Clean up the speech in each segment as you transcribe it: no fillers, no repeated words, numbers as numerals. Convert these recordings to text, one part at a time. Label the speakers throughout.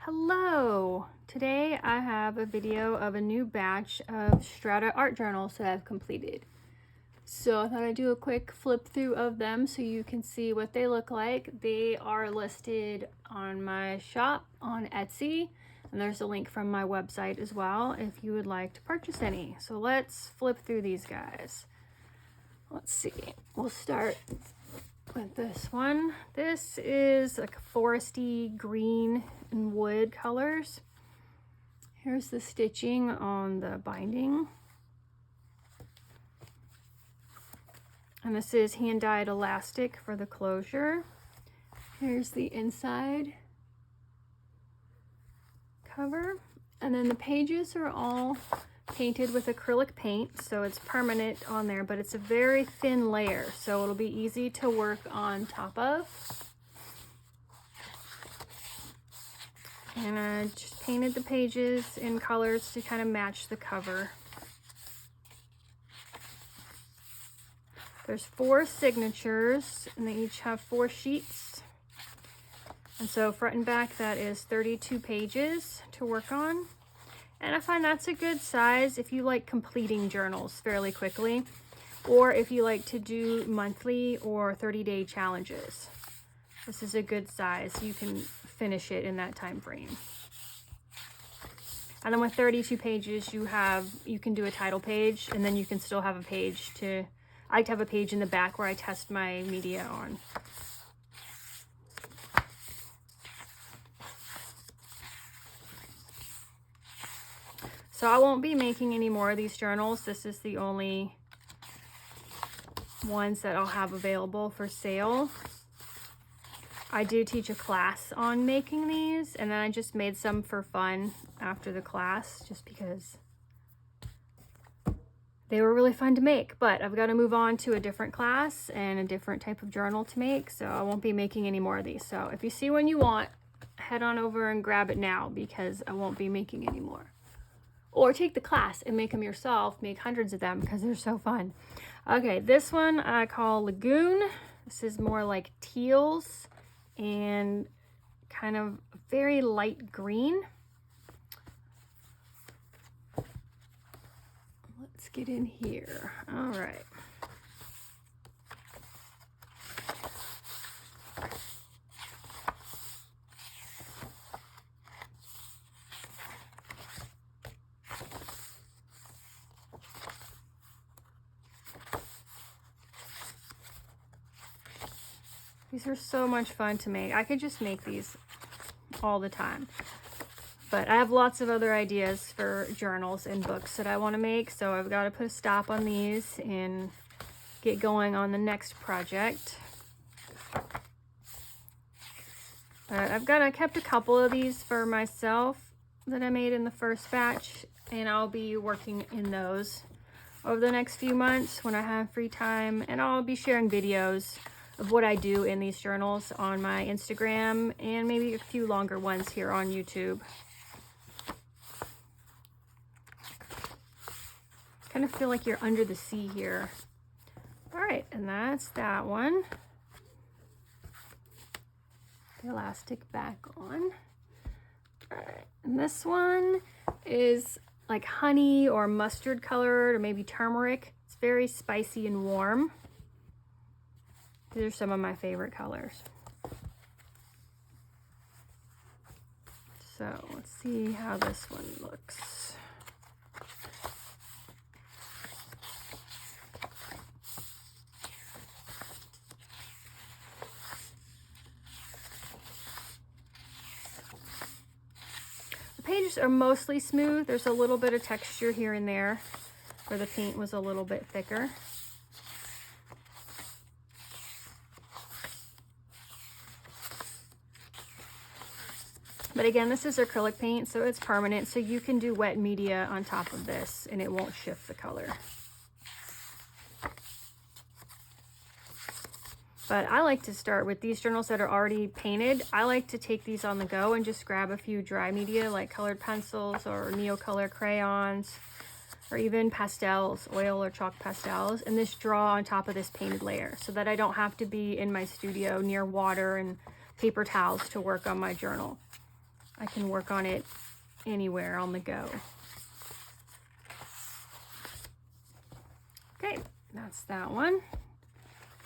Speaker 1: Hello! Today I have a video of a new batch of Strata art journals that I've completed. So I thought I'd do a quick flip through of them so you can see what they look like. They are listed on my shop on Etsy, and there's a link from my website as well if you would like to purchase any. So let's flip through these guys. Let's see, we'll start with this one. This is like foresty green and wood colors. Here's the stitching on the binding. And this is hand-dyed elastic for the closure. Here's the inside cover. And then the pages are all painted with acrylic paint, so it's permanent on there, but it's a very thin layer, so it'll be easy to work on top of. And I just painted the pages in colors to kind of match the cover. There's 4 signatures, and they each have 4 sheets. And so front and back, that is 32 pages to work on. And I find that's a good size if you like completing journals fairly quickly, or if you like to do monthly or 30-day challenges. This is a good size. You can finish it in that time frame. And then with 32 pages, you can do a title page, and then you can still have a page to, I like to have a page in the back where I test my media on. So I won't be making any more of these journals. This is the only ones that I'll have available for sale. I do teach a class on making these, and then I just made some for fun after the class just because they were really fun to make. But I've got to move on to a different class and a different type of journal to make, so I won't be making any more of these. So if you see one you want, head on over and grab it now because I won't be making any more. Or take the class and make them yourself, make hundreds of them because they're so fun. Okay, this one I call Lagoon. This is more like teals and kind of very light green. Let's get in here. All right. These are so much fun to make. I could just make these all the time. But I have lots of other ideas for journals and books that I want to make, so I've got to put a stop on these and get going on the next project. I kept a couple of these for myself that I made in the first batch, and I'll be working in those over the next few months when I have free time, and I'll be sharing videos of what I do in these journals on my Instagram and maybe a few longer ones here on YouTube. Kind of feel like you're under the sea here. All right, and that's that one. The elastic back on. All right, and this one is like honey or mustard colored or maybe turmeric. It's very spicy and warm. These are some of my favorite colors. So let's see how this one looks. The pages are mostly smooth. There's a little bit of texture here and there where the paint was a little bit thicker. But again, this is acrylic paint, so it's permanent, so you can do wet media on top of this and it won't shift the color. But I like to start with these journals that are already painted. I like to take these on the go and just grab a few dry media like colored pencils or Neocolor crayons or even pastels, oil or chalk pastels, and just draw on top of this painted layer so that I don't have to be in my studio near water and paper towels to work on my journal. I can work on it anywhere on the go. Okay, that's that one.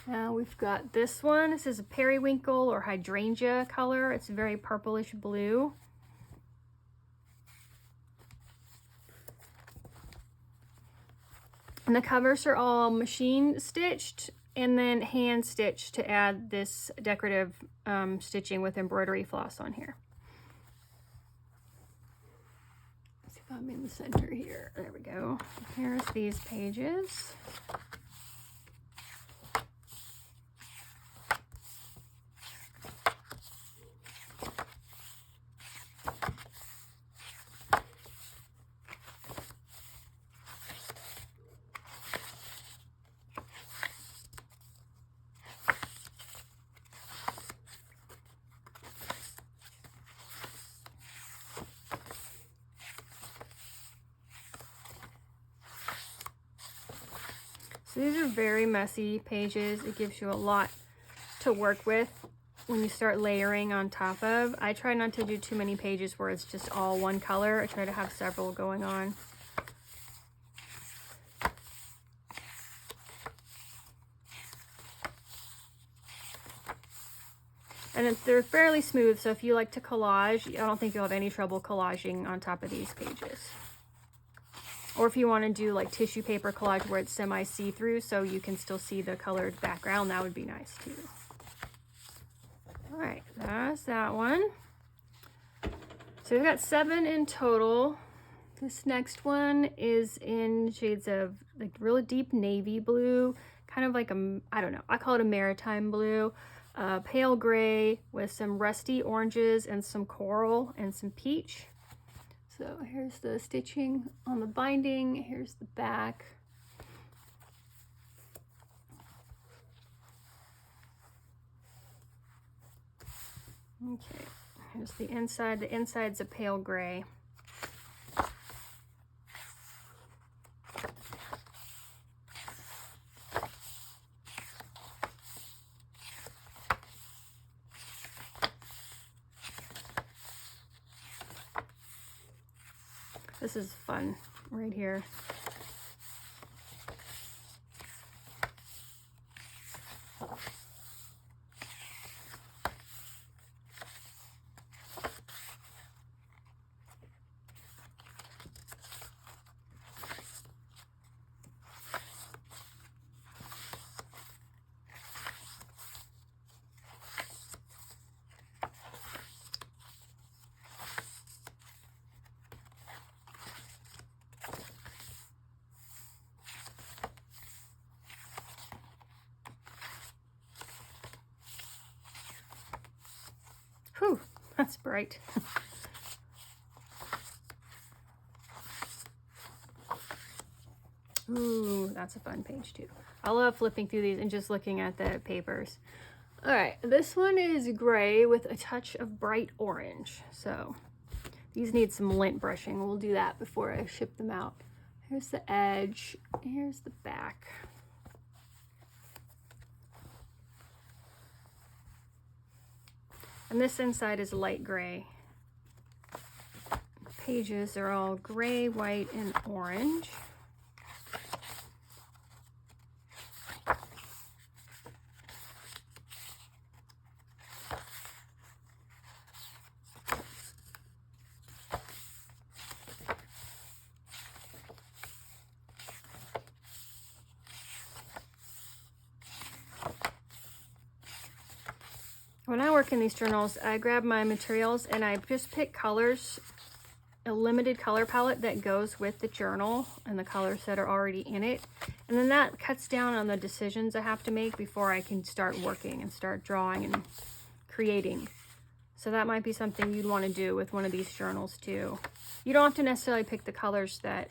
Speaker 1: Now we've got this one. This is a periwinkle or hydrangea color. It's very purplish blue. And the covers are all machine stitched and then hand stitched to add this decorative stitching with embroidery floss on here. Let's see if I'm in the center here. There we go. Here's these pages. So these are very messy pages. It gives you a lot to work with when you start layering on top of. I try not to do too many pages where it's just all one color. I try to have several going on. And they're fairly smooth, so if you like to collage, I don't think you'll have any trouble collaging on top of these pages. Or if you want to do like tissue paper collage where it's semi see-through so you can still see the colored background, that would be nice too. All right, that's that one. So we've got 7 in total. This next one is in shades of like really deep navy blue, kind of like a, I don't know, I call it a maritime blue, pale gray with some rusty oranges and some coral and some peach. So here's the stitching on the binding, here's the back. Okay, here's the inside. The inside's a pale gray. This is fun right here. Whew, that's bright. Ooh, that's a fun page too. I love flipping through these and just looking at the papers. All right, this one is gray with a touch of bright orange. So these need some lint brushing. We'll do that before I ship them out. Here's the edge, here's the back. And this inside is light gray. Pages are all gray, white, and orange. When I work in these journals, I grab my materials and I just pick colors, a limited color palette that goes with the journal and the colors that are already in it. And then that cuts down on the decisions I have to make before I can start working and start drawing and creating. So that might be something you'd want to do with one of these journals too. You don't have to necessarily pick the colors that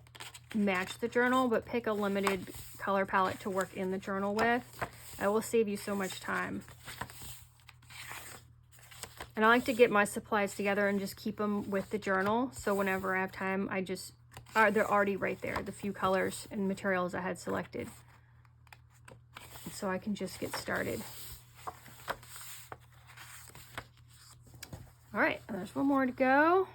Speaker 1: match the journal, but pick a limited color palette to work in the journal with. It will save you so much time. And I like to get my supplies together and just keep them with the journal. So whenever I have time, they're already right there, the few colors and materials I had selected. So I can just get started. All right, there's one more to go.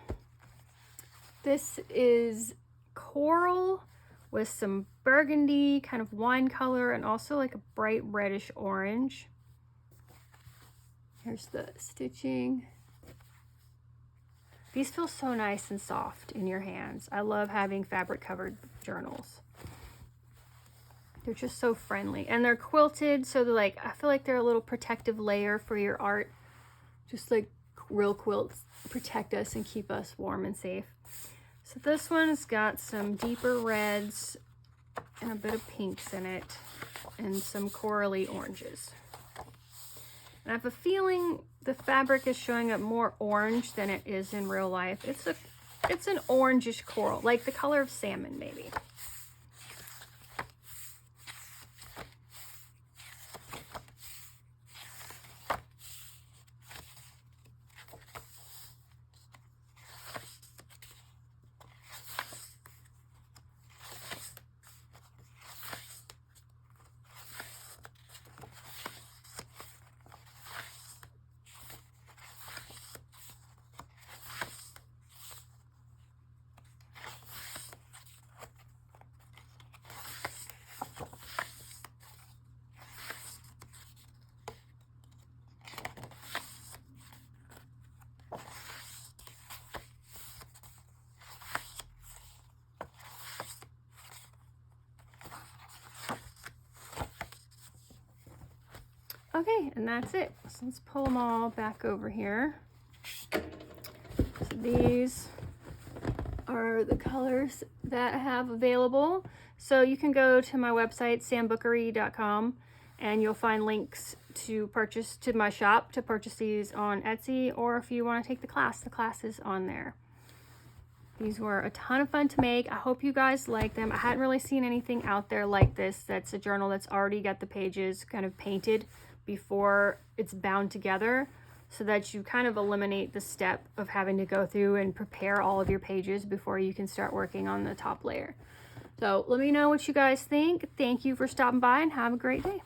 Speaker 1: This is coral with some burgundy kind of wine color and also like a bright reddish orange. Here's the stitching. These feel so nice and soft in your hands. I love having fabric covered journals. They're just so friendly, and they're quilted, so they're like, I feel like they're a little protective layer for your art. Just like real quilts protect us and keep us warm and safe. So this one's got some deeper reds and a bit of pinks in it and some corally oranges. And I have a feeling the fabric is showing up more orange than it is in real life. It's an orangish coral, like the color of salmon maybe. Okay, and that's it. So let's pull them all back over here. So these are the colors that I have available. So you can go to my website, sambookery.com, and you'll find links to purchase to my shop to purchase these on Etsy, or if you want to take the class is on there. These were a ton of fun to make. I hope you guys like them. I hadn't really seen anything out there like this that's a journal that's already got the pages kind of painted before it's bound together, so that you kind of eliminate the step of having to go through and prepare all of your pages before you can start working on the top layer. So let me know what you guys think. Thank you for stopping by and have a great day.